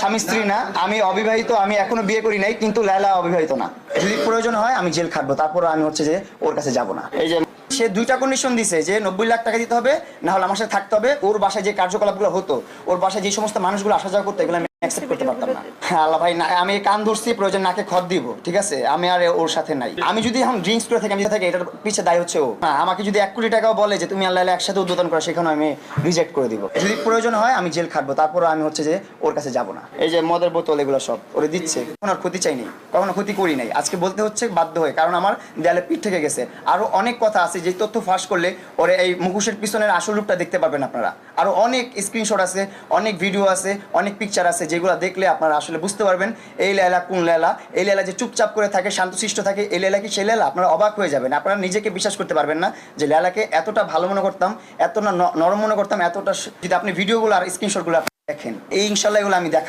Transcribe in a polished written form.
স্বামী স্ত্রী না, আমি অবিবাহিত, আমি এখনো বিয়ে করি নাই, কিন্তু লায়লা অবিবাহিত না। যদি প্রয়োজন হয় আমি জেল খাটবো, তারপর আমি হচ্ছে যে ওর কাছে যাব না। এই যে সে দুইটা কন্ডিশন দিছে যে 90 লাখ টাকা দিতে হবে, না হলে আমার সাথে থাকতে হবে। ওর বাসায় যে কার্যকলাপগুলো হতো, ওর বাসায় যে সমস্ত মানুষগুলো আসা যাওয়া করতো, এগুলো আমি অ্যাকসেপ্ট করতে পারতাম না। হ্যাঁ আল্লাহ ভাই, না আমি কান ধরছি, প্রয়োজন নাকে খত দিব, ঠিক আছে? আমি আর ওর সাথে নাই। আমি যদি এখন ড্রিঙ্কস করে থাকি, আমি থাকি, এটার পিছিয়ে দায় হচ্ছে ও। হ্যাঁ, আমাকে যদি 1 কোটি টাকাও বলে যে তুমি আল্লাহ একসাথে উদ্বোধন করো, সেখানে আমি রিজেক্ট করে দিব। যদি প্রয়োজন হয় আমি জেল খাটবো, তারপর আমি হচ্ছে যে ওর কাছে যাব না। এই যে মদের বোতল এগুলো সব ওরে দিচ্ছে, কোনো ক্ষতি চাইনি, কখনো ক্ষতি করি নাই। আজকে বলতে হচ্ছে বাধ্য হয়ে, কারণ আমার দেয়ালে পিঠ থেকে গেছে। আরো অনেক কথা আছে যে তথ্য ফাঁস করলে ওরে এই মুখোশের পিছনের আসল রূপটা দেখতে পাবেন আপনারা। আরো অনেক স্ক্রিনশট আছে, অনেক ভিডিও আছে, অনেক পিকচার আছে, যেগুলো দেখলে আপনারা আসলে বুঝতে পারবেন এই লায়লা কোন লায়লা। এই লায়লা যে চুপচাপ করে থাকে, শান্তশিষ্ট থাকে, এই লায়লা কি সেই লায়লা? আপনারা অবাক হয়ে যাবেন। আপনারা নিজেকে বিশ্বাস করতে পারবেন না যে লায়লাকে এতটা ভালো মনে করতাম, এতটা নরম মনে করতাম, এতটা। যদি আপনি ভিডিওগুলো আর স্ক্রিনশটগুলো দেখেন, এই ইনশাল্লাহ এগুলো আমি দেখাবো।